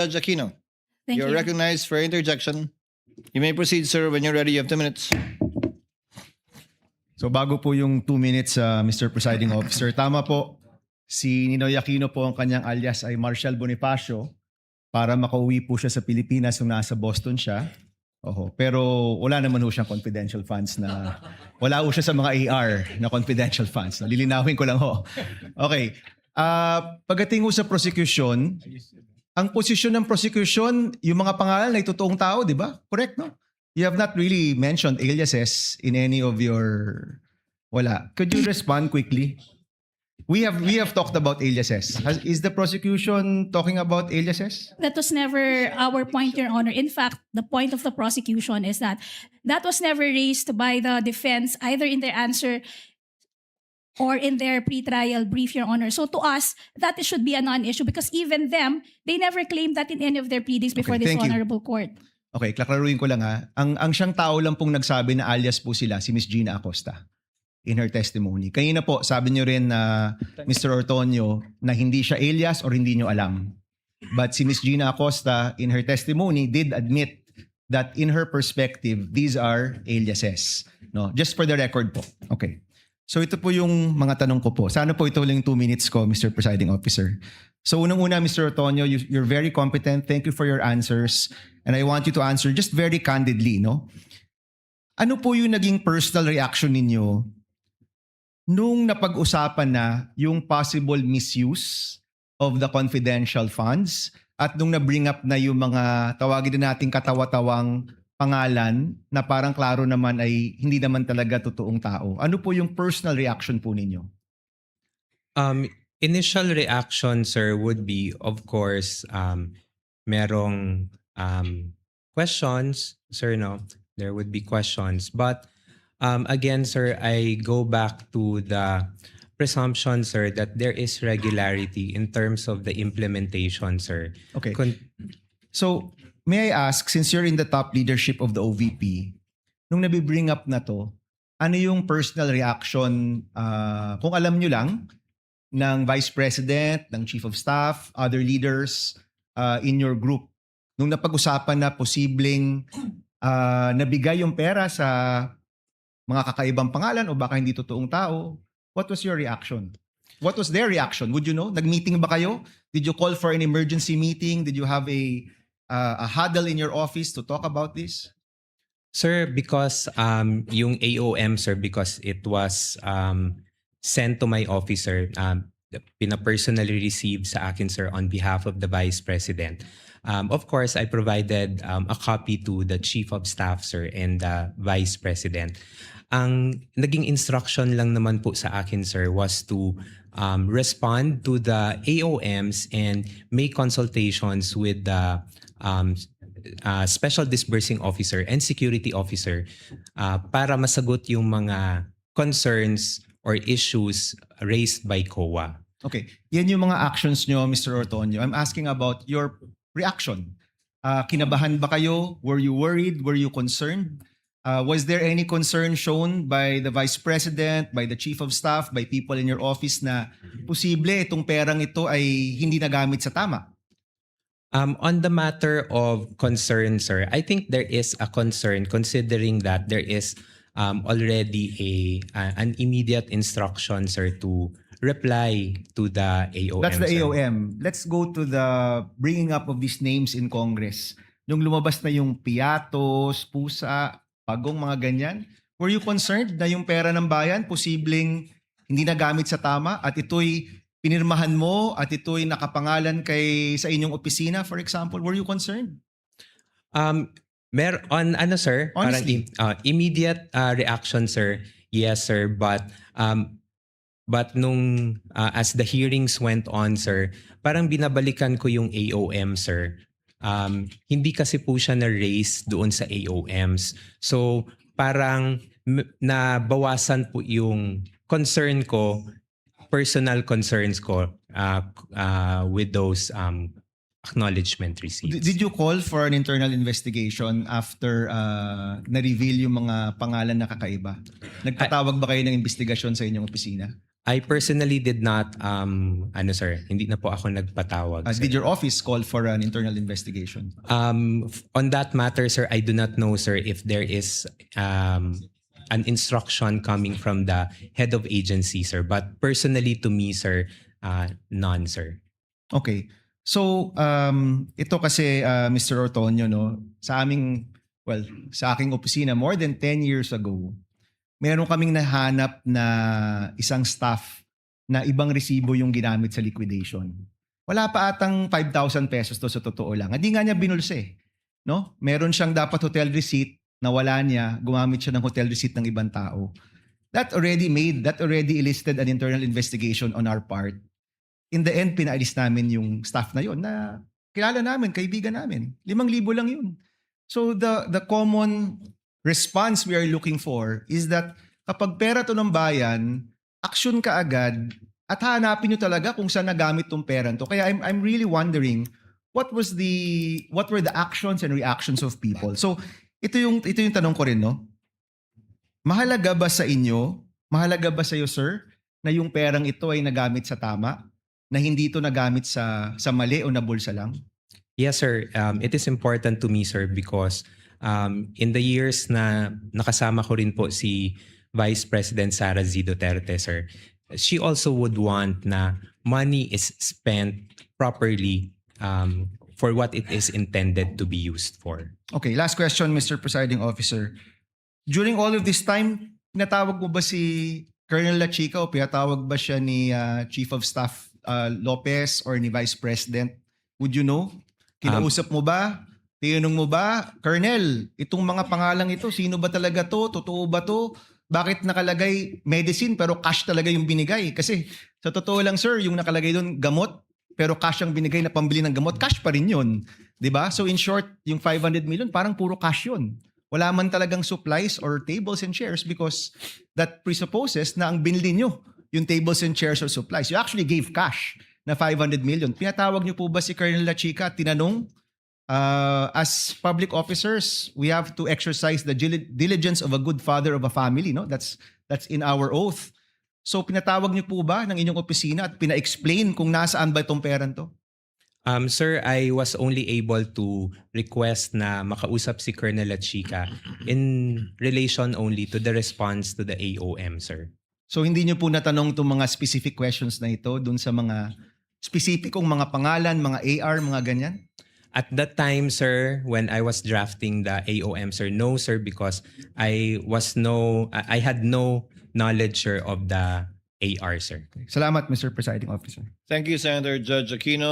Judge Aquino, Thank you're you. recognized for interjection. You may proceed, sir, when you're ready. You have 2 minutes. So bago po yung 2 minutes, Mr. Presiding Officer, tama po, si Ninoy Aquino po ang kanyang alias ay Marshall Bonifacio para makauwi po siya sa Pilipinas nung nasa Boston siya. Oho. Pero wala naman ho siyang confidential funds na, wala ho siya sa mga AR na confidential funds. Lilinawin ko lang ho. Okay. Pagdating ho sa prosecution, ang posisyon ng prosecution, yung mga pangalan ay totoong tao, di ba? Correct, no? You have not really mentioned aliases in any of your... Wala. Could you respond quickly? We have talked about aliases. Is the prosecution talking about aliases? That was never our point, Your Honor. In fact, the point of the prosecution is that was never raised by the defense either in their answer or in their pre-trial brief, Your Honor. So to us, that should be a non-issue because even them, they never claimed that in any of their pleadings before Okay, this thank you. honorable court. Okay, klaklaruin ko lang ha. Ang siyang tao lang pong nagsabi na alias po sila, si Miss Gina Acosta in her testimony. Kanina po, sabi niyo rin na Mr. Ortonio na hindi siya alias or hindi niyo alam. But si Miss Gina Acosta in her testimony did admit that in her perspective, these are aliases. No, just for the record po. Okay. So ito po yung mga tanong ko po. Sana po ito lang 2 minutes ko, Mr. Presiding Officer. So unang-una, Mr. Ortonio, you're very competent. Thank you for your answers. And I want you to answer just very candidly, no? Ano po yung naging personal reaction ninyo nung napag-usapan na yung possible misuse of the confidential funds at nung na-bring up na yung mga tawagin na nating katawa-tawang pangalan na parang klaro naman ay hindi naman talaga totoong tao? Ano po yung personal reaction po ninyo? Initial reaction, sir, would be, of course, merong questions, sir, no? There would be questions. But again, sir, I go back to the presumption, sir, that there is regularity in terms of the implementation, sir. Okay. So, may I ask, since you're in the top leadership of the OVP, nung nabibring up na to, ano yung personal reaction, kung alam nyo lang, ng Vice President, ng Chief of Staff, other leaders in your group, nung napag-usapan na posibleng nabigay yung pera sa mga kakaibang pangalan o baka hindi totoong tao, what was your reaction? What was their reaction? Would you know? Nag-meeting ba kayo? Did you call for an emergency meeting? Did you have a huddle in your office to talk about this? Sir, because yung AOM, sir, because it was sent to my office, sir, pina-personally received sa akin, sir, on behalf of the Vice President. Of course, I provided a copy to the Chief of Staff, sir, and the Vice President. Ang naging instruction lang naman po sa akin, sir, was to respond to the AOMs and make consultations with the Special Disbursing Officer and Security Officer para masagot yung mga concerns or issues raised by COA. Okay. Yan yung mga actions nyo, Mr. Ortonio. I'm asking about your reaction. Kinabahan ba kayo? Were you worried? Were you concerned? Was there any concern shown by the Vice President, by the Chief of Staff, by people in your office na posible itong perang ito ay hindi nagamit sa tama? On the matter of concern, sir, I think there is a concern considering that there is already an immediate instruction, sir, to reply to the AOM. That's the sir. AOM. Let's go to the bringing up of these names in Congress. Nung lumabas na yung Piatos, Pusa, Pagong, mga ganyan, were you concerned na yung pera ng bayan posibleng hindi nagamit sa tama at ito'y pinirmahan mo at ito'y nakapangalan sa inyong opisina, for example? Were you concerned? Ano, sir? Honestly. Parang immediate reaction, sir. Yes, sir. But nung as the hearings went on, sir, parang binabalikan ko yung AOM, sir. Hindi kasi po siya na-raise doon sa AOMs. So parang nabawasan po yung concern ko, personal concerns ko with those acknowledgement receipts. Did you call for an internal investigation after na-reveal yung mga pangalan na kakaiba? Nagpatawag ba kayo ng investigasyon sa inyong opisina? I personally did not, sir, hindi na po ako nagpatawag. Sir. Did your office call for an internal investigation? On that matter, sir, I do not know, sir, if there is an instruction coming from the head of agency, sir. But personally to me, sir, none, sir. Okay. So, ito kasi, Mr. Ortonio, no, sa aking opisina, more than 10 years ago, meron kaming nahanap na isang staff na ibang resibo yung ginamit sa liquidation. Wala pa atang 5,000 pesos to sa totoo lang. Hindi nga niya binulsa eh. No? Meron siyang dapat hotel receipt na wala niya, gumamit siya ng hotel receipt ng ibang tao. That already elicited an internal investigation on our part. In the end, pinaalis namin yung staff na yun na kilala namin, kaibigan namin. 5,000 lang yun. So the common response we are looking for is that kapag pera to ng bayan, action ka agad at hanapin nyo talaga kung saan nagamit tong pera to. Kaya I'm really wondering what were the actions and reactions of people. So ito yung tanong ko rin, no? Mahalaga ba sa inyo, mahalaga ba sa iyo, sir, na yung perang ito ay nagamit sa tama? Na hindi ito nagamit sa mali o nabulsa lang? Yes, sir. It is important to me, sir, because in the years na nakasama ko rin po si Vice President Sara Z. Duterte, sir, she also would want na money is spent properly for what it is intended to be used for. Okay, last question, Mr. Presiding Officer. During all of this time, pinatawag mo ba si Colonel La Chica o pinatawag ba siya ni Chief of Staff Lopez or ni Vice President? Would you know? Kinausap mo ba? Tinanong mo ba? Colonel, itong mga pangalang ito, sino ba talaga to? Totoo ba to? Bakit nakalagay medicine pero cash talaga yung binigay? Kasi sa totoo lang, sir, yung nakalagay doon gamot pero cash ang binigay na pambili ng gamot, cash pa rin yun. 'Di ba? So in short, yung 500 million parang puro cash yun. Wala man talagang supplies or tables and chairs because that presupposes na ang binili nyo yung tables and chairs or supplies. You actually gave cash na 500 million. Pinatawag nyo po ba si Colonel La Chica at tinanong, as public officers, we have to exercise the diligence of a good father of a family. No? That's in our oath. So pinatawag niyo po ba ng inyong opisina at pina-explain kung nasaan ba itong peran to? Sir, I was only able to request na makausap si Colonel La Chica in relation only to the response to the AOM, sir. So hindi niyo po natanong itong mga specific questions na ito dun sa mga specificong mga pangalan, mga AR, mga ganyan? At that time, sir, when I was drafting the AOM, sir, no, sir, because I had no knowledge, sir, of the AR, sir. Salamat, Mr. Presiding Officer. Thank you, Senator Judge Aquino.